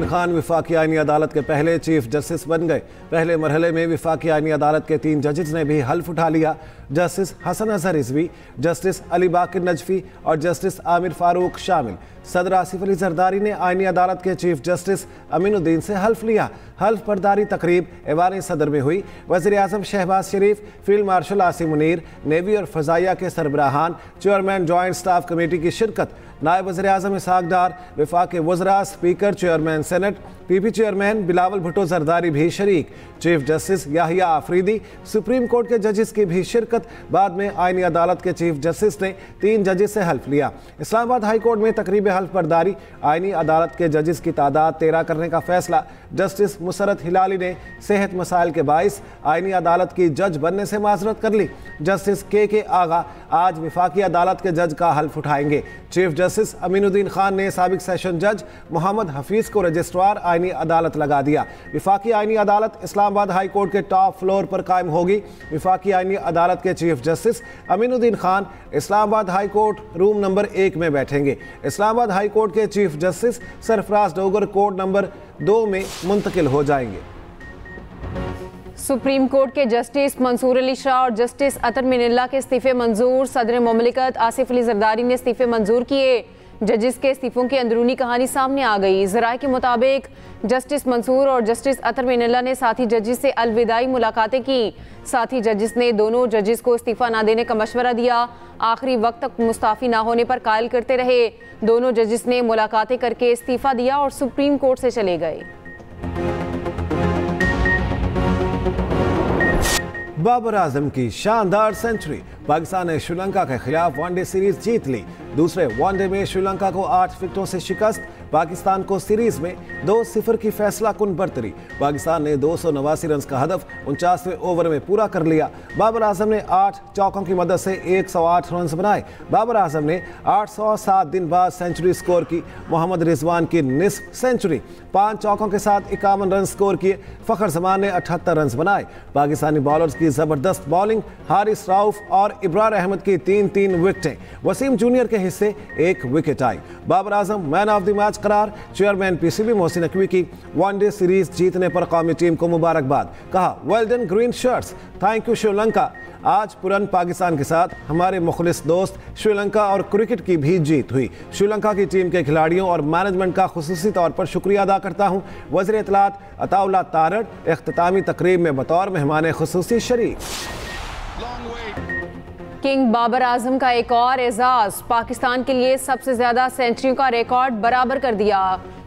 अमीनुद्दीन खान वफाकी आईनी अदालत के पहले चीफ जस्टिस बन गए। पहले मरहले में वफाकी आईनी अदालत के 3 जजेस ने भी हल्फ उठा लिया। जस्टिस हसन अजहर रिजवी, जस्टिस अली बाकिर नजफी और जस्टिस आमिर फारूक शामिल। सदर आसिफ अली जरदारी ने आईनी अदालत के चीफ जस्टिस अमीनुद्दीन से हल्फ लिया। हल्फ बर्दारी तकरीब ऐवान सदर में हुई। वज़ीर आज़म Shehbaz Sharif, field marshal Asim Munir, navy और फ़ज़ाइया के सरबराहान, चेयरमैन जॉइंट स्टाफ कमेटी की शिरकत। नायब वज़ीर आज़म इसहाक डार, वफाक वज़रा, speaker, chairman senate, PP chairman Bilawal Bhutto Zardari भी शरीक। Chief justice Yahya Afridi, Supreme Court के जजेस की भी शिरकत। बाद में आईनी अदालत के चीफ जस्टिस ने 3 जजेस से हल्फ लिया। इस्लामाबाद हाई कोर्ट में तकरीब हल्फ बर्दारी। आईनी अदालत के जजेस की तादाद 13 करने का फैसला। जस्टिस मुसरत हिलाली ने सेहत मसाइल के बाइस आईनी अदालत की जज बनने से माजरत कर ली। जस्टिस के आगा आज वफाकी अदालत के जज का हल्फ उठाएंगे। चीफ जस्टिस अमीनुद्दीन खान ने साबिक सेशन जज मोहम्मद हफीज को रजिस्ट्रार आईनी अदालत लगा दिया। वफाकी आईनी अदालत इस्लामाबाद हाई कोर्ट के टॉप फ्लोर पर कायम होगी। वफाकी आईनी अदालत के chief justice Aminuddin Khan Islamabad high court room number 1 में बैठेंगे। इस्लामाबाद हाई कोर्ट के chief justice Sarfaraz Dogar court number 2 में मुंतकिल हो जाएंगे। सुप्रीम कोर्ट के जस्टिस मंसूर अली शाह और जस्टिस अतर मिनल्ला के इस्तीफे मंजूर। सदर मुमलिकत आसिफ अली जरदारी ने इस्तीफे मंजूर किए। जजेस के इस्तीफों की अंदरूनी कहानी सामने आ गई। ज़राए के मुताबिक जस्टिस मंसूर और जस्टिस अतर मिनल्ला ने साथी जजेस से अलविदाई मुलाकातें की। साथी जजेस ने दोनों जजेस को इस्तीफा ना देने का मशवरा दिया। आखिरी वक्त तक मुस्ताफी ना होने पर कायल करते रहे। दोनों जजेस ने मुलाकातें करके इस्तीफा दिया और सुप्रीम कोर्ट से चले गए। बाबर आजम की शानदार सेंचुरी। पाकिस्तान ने श्रीलंका के खिलाफ वनडे सीरीज जीत ली। दूसरे वनडे में श्रीलंका को 8 विकेटों से शिकस्त। पाकिस्तान को सीरीज में 2-0 की फैसला कुन बरतरी। पाकिस्तान ने 289 रन का हदफ 49वें ओवर में पूरा कर लिया। बाबर आजम ने 8 चौकों की मदद से 108 रन बनाए। बाबर आजम ने 807 दिन बाद सेंचुरी स्कोर की। मोहम्मद रिजवान की निस्फ सेंचुरी। 5 चौकों के साथ 51 रन स्कोर किए। फ़खर जमान ने 78 रन बनाए। पाकिस्तानी बॉलर्स की ज़बरदस्त बॉलिंग। हारिस राउफ और इब्रार अहमद की 3-3 विकेटें। वसीम जूनियर के हिस्से 1 विकेट आई। Babar Azam man of the match करार। चेयरमैन पीसीबी मोहसिन नकवी की वनडे सीरीज जीतने पर कौमी टीम को मुबारकबाद। कहा, well done green shirts, thank you Sri Lanka. आज पुरन पाकिस्तान के साथ हमारे मुखलिस दोस्त श्रीलंका और क्रिकेट की भी जीत हुई। श्रीलंका की टीम के खिलाड़ियों और मैनेजमेंट का खुसूसी तौर पर शुक्रिया अदा करता हूँ। वज़ीर इत्तलात अताउल्लाह तारड़ इख्तितामी तकरीब में बतौर मेहमान खुसूसी शरीक। किंग बाबर आजम का एक और एजाज। पाकिस्तान के लिए सबसे ज्यादा सेंचुरियों का रिकॉर्ड बराबर कर दिया।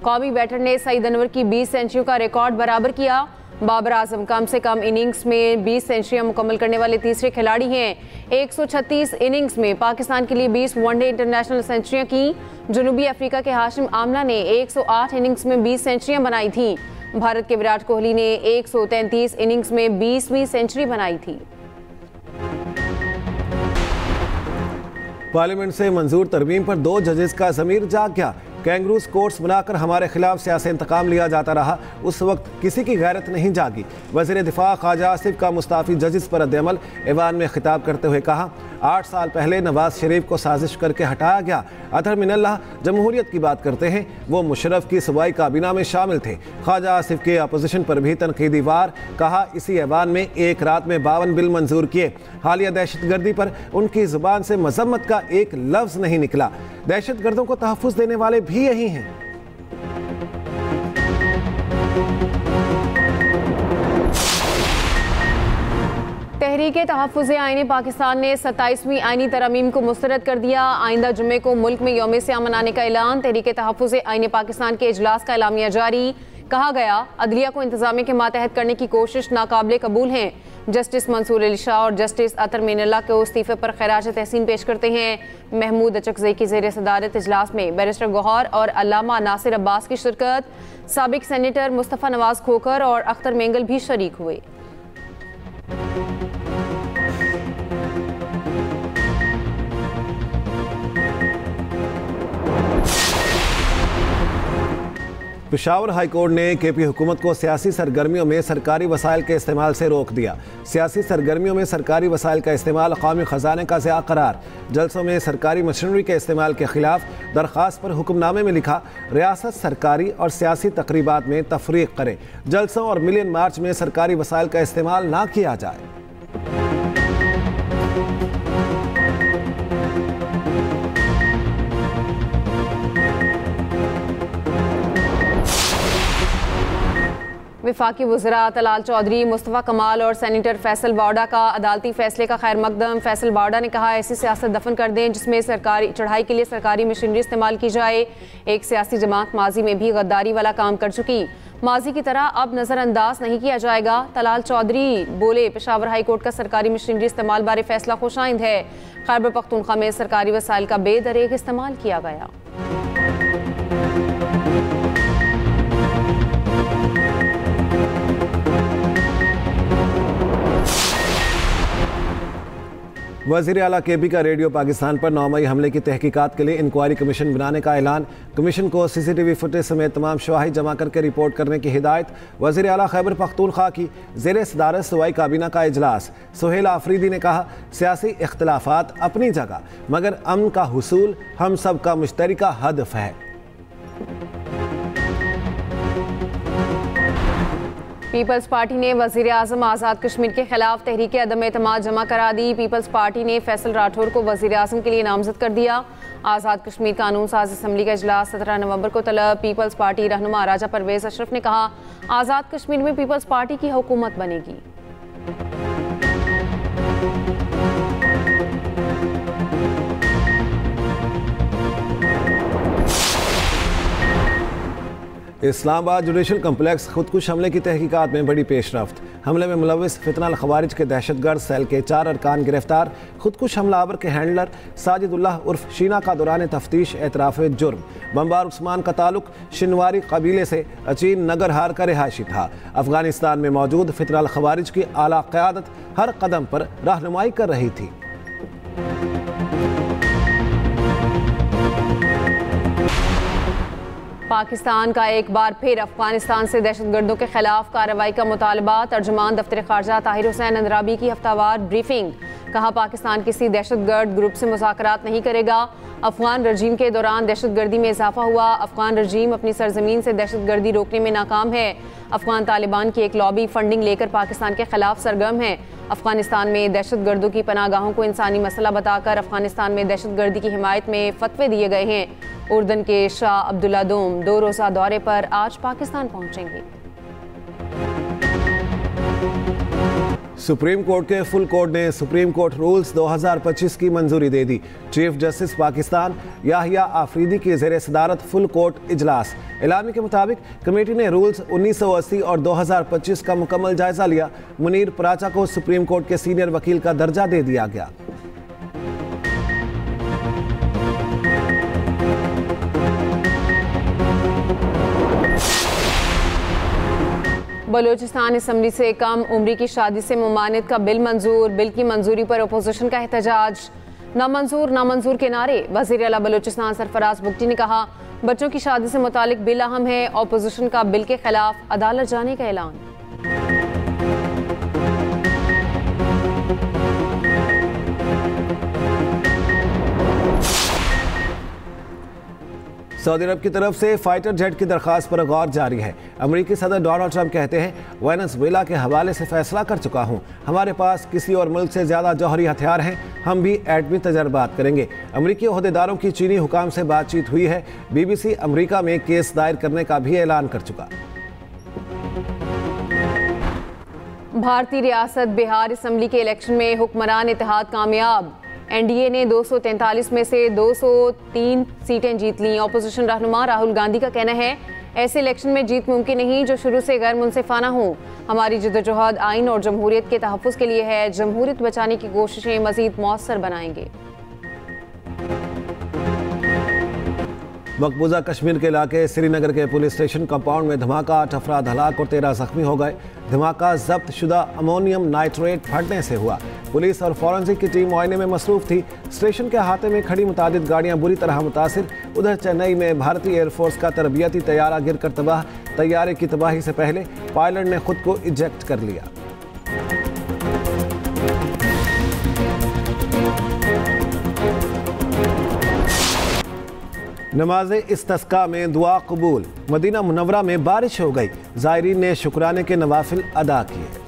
कौमी बैटर ने सईद अनवर की 20 सेंचुरियों का रिकॉर्ड बराबर किया। बाबर आजम कम से कम इनिंग्स में 20 सेंचुरियां मुकम्मल करने वाले तीसरे खिलाड़ी हैं। 136 इनिंग्स में पाकिस्तान के लिए 20 वनडे इंटरनेशनल सेंचुरियां की। जनूबी अफ्रीका के हाशिम आमला ने 108 इनिंग्स में 20 सेंचुरियां बनाई थी। भारत के विराट कोहली ने 133 इनिंग्स में 20वीं सेंचुरी बनाई थी। पार्लियामेंट से मंजूर तरमीम पर 2 जजेस का ज़मीर जाग गया। कैंगरूज कोर्ट्स बनाकर हमारे खिलाफ सियासी इंतकाम लिया जाता रहा। उस वक्त किसी की गैरत नहीं जागी। वज़ीर दिफा ख्वाजा आसिफ का मुस्ताफ़ी जजेस पर रद्द-ए-अमल। ऐवान में खिताब करते हुए कहा, 8 साल पहले नवाज शरीफ को साजिश करके हटाया गया। अतर मिनल्लाह जमहूरियत की बात करते हैं, वो मुशर्रफ की सूबाई काबीना में शामिल थे। ख्वाजा आसिफ के अपोजिशन पर भी तनकीदी वार। कहा, इसी ऐवान में एक रात में 52 बिल मंजूर किए। हालिया दहशतगर्दी पर उनकी ज़ुबान से मजम्मत का एक लफ्ज़ नहीं निकला। दहशतगर्दों को तहफ़्फ़ुज़ देने वाले भी यही हैं। तहरीक तहफ़्फ़ुज़ आईन पाकिस्तान ने 27वीं आईनी तरमीम को मुस्तरद कर दिया। आइंदा जुम्मे को मुल्क में यौम सियाम मनाने का ऐलान। तहरीक तहफ़्फ़ुज़ आईन पाकिस्तान के इजलास का एलामिया जारी। कहा गया, अदलिया को इंतजामिया के मातहत करने की कोशिश नाकाबिले कबूल है। जस्टिस मंसूर अली शाह और जस्टिस अतर मिनल्ला को इस्तीफे पर खैराज तहसीन पेश करते हैं। महमूद अचकज़ई की ज़ेर सदारत इजलास में बैरिस्टर गौहर और अल्लामा नासिर अब्बास की शिरकत। साबिक सेनेटर मुस्तफ़ा नवाज खोखर और अख्तर मेंगल भी शरीक हुए। पेशावर हाई कोर्ट ने केपी हुकूमत को सियासी सरगर्मियों में सरकारी वसाइल के इस्तेमाल से रोक दिया। सियासी सरगर्मियों में सरकारी वसाइल का इस्तेमाल कौमी खजाने का ज़िया करार। जलसों में सरकारी मशीनरी के इस्तेमाल के खिलाफ दरख्वास्त पर हुक्मनामे में लिखा, रियासत सरकारी और सियासी तकरीबात में तफरीक करे। जलसों और मिलियन मार्च में सरकारी वसाइल का इस्तेमाल ना किया जाए। वफाकी वज़रा तलाल चौधरी, मुस्तफ़ा कमाल और सेनेटर फैसल बावड़ा का अदालती फैसले का खैर मकदम। फैसल बावड़ा ने कहा, ऐसी सियासत दफन कर दें जिसमें सरकारी चढ़ाई के लिए सरकारी मशीनरी इस्तेमाल की जाए। एक सियासी जमात माजी में भी गद्दारी वाला काम कर चुकी, माजी की तरह अब नज़रअंदाज नहीं किया जाएगा। तलाल चौधरी बोले, पेशावर हाई कोर्ट का सरकारी मशीनरी इस्तेमाल बारे फैसला खुशाइंद है। खैबर पख्तूनख्वा में सरकारी वसाइल का बेदरेग इस्तेमाल किया गया। वज़ीर आला केपी का रेडियो पाकिस्तान पर 9 मई हमले की तहकीकात के लिए इंक्वायरी कमीशन बनाने का ऐलान। कमीशन को CCTV फुटेज समेत तमाम शवाहिद जमा करके रिपोर्ट करने की हिदायत। वज़ीर आला खैबर पख्तूनख्वा की ज़ेर सदारत सूबाई काबीना का इजलास। सुहेल आफरीदी ने कहा, सियासी इख्तलाफात अपनी जगह मगर अमन का हुसूल हम सब का मुश्तरका हदफ है। पीपल्स पार्टी ने वज़ीर आज़म आज़ाद कश्मीर के खिलाफ तहरीक अदम एतमाद जमा करा दी। पीपल्स पार्टी ने फैसल राठौर को वज़ीर आज़म के लिए नामजद कर दिया। आज़ाद कश्मीर कानून साज असम्बली का इजलास 17 नवंबर को तलब। पीपल्स पार्टी रहनुमा राजा परवेज़ अशरफ ने कहा, आज़ाद कश्मीर में पीपल्स पार्टी की हुकूमत बनेगी। इस्लामाबाद जुडिशल कम्प्लेक्स खुदकुश हमले की तहकीकात में बड़ी पेशरफ्त। हमले में मुलविस फितना अल खवारिज के दहशतगर्द सेल के 4 अरकान गिरफ्तार। खुदकुश हमलावर के हैंडलर साजिदुल्लाह उर्फ शीना का दौरान तफ्तीश एतराफ़ जुर्म। बमबार उस्मान का ताल्लुक शिनवारी कबीले से अचीन नगरहार का रिहायशी था। अफगानिस्तान में मौजूद फितना अल खवारिज की आला क़यादत हर कदम पर रहनुमाई कर रही थी। पाकिस्तान का एक बार फिर अफगानिस्तान से दहशतगर्दों के खिलाफ कार्रवाई का मुतालबा। तर्जुमान दफ्तर खारजा ताहिर हुसैन अंद्राबी की हफ्तावार ब्रीफिंग। कहा, पाकिस्तान किसी दहशतगर्द ग्रुप से मुज़ाकरात नहीं करेगा। अफगान रजीम के दौरान दहशतगर्दी में इजाफा हुआ। अफगान रजीम अपनी सरजमीन से दहशतगर्दी रोकने में नाकाम है। अफगान तालिबान की एक लॉबी फंडिंग लेकर पाकिस्तान के खिलाफ सरगर्म है। अफगानिस्तान में दहशतगर्दों की पनागाहों को इंसानी मसला बताकर अफगानिस्तान में दहशतगर्दी की हिमायत में फतवे दिए गए हैं। उर्दन के शाह अब्दुल्ला दोम 2 रोज़ा दौरे पर आज पाकिस्तान पहुंचेंगे। सुप्रीम कोर्ट के फुल कोर्ट ने सुप्रीम कोर्ट रूल्स 2025 की मंजूरी दे दी। चीफ जस्टिस पाकिस्तान याहिया आफरीदी की ज़ेर सदारत फुल कोर्ट इजलास। एलामी के मुताबिक कमेटी ने रूल्स 1980 और 2025 का मुकम्मल जायजा लिया। मुनीर पराचा को सुप्रीम कोर्ट के सीनियर वकील का दर्जा दे दिया गया। बलूचिस्तान असम्बली से कम उम्री की शादी से मुमानित का बिल मंजूर। बिल की मंजूरी पर अपोजिशन का एहतजाज। नामंजूर के नारे। वज़ीर आला बलूचिस्तान सरफराज बुगटी ने कहा, बच्चों की शादी से मुतालिक बिल अहम है। अपोजिशन का बिल के खिलाफ अदालत जाने का ऐलान। सऊदी अरब की तरफ से फाइटर जेट की दरख्वास्त पर गौर जारी है। अमेरिकी सदर डोनाल्ड ट्रंप कहते हैं, वेनेजुएला के हवाले से फैसला कर चुका हूं। हमारे पास किसी और मुल्क से ज़्यादा जौहरी हथियार हैं। हम भी एटमी तजर्बात करेंगे। अमेरिकी ओहदेदारों की चीनी हुकाम से बातचीत हुई है। BBC अमेरिका में केस दायर करने का भी ऐलान कर चुका। भारतीय रियासत बिहार असम्बली के इलेक्शन में हुक्मरान इत्तेहाद कामयाब। NDA ने 243 में से 203 सीटें जीत लीं। अपोजिशन रहनुमा राहुल गांधी का कहना है, ऐसे इलेक्शन में जीत मुमकिन नहीं जो शुरू से गैर मुनसिफाना हो। हमारी जद्दोजहद आइन और जमहूरियत के तहफ़्फ़ुज़ के लिए है। जमहूरियत बचाने की कोशिशें मज़ीद मौसर बनाएंगे। मकबूजा कश्मीर के इलाके श्रीनगर के पुलिस स्टेशन कंपाउंड में धमाका। 8 अफराद हलाक और 13 जख्मी हो गए। धमाका जब्त शुदा अमोनियम नाइट्रेट फटने से हुआ। पुलिस और फॉरेंसिक की टीम मुआयने में मसरूफ थी। स्टेशन के अहाते में खड़ी मुतादिद गाड़ियां बुरी तरह मुतासिर। उधर चेन्नई में भारतीय एयरफोर्स का तरबियती तैयारा गिरकर तबाह। तैयारे की तबाही से पहले पायलट ने खुद को इजेक्ट कर लिया। नमाज़े इस्तिस्का में दुआ कबूल। मदीना मुनव्वरा में बारिश हो गई। ज़ायरीन ने शुक्राने के नवाफिल अदा किए।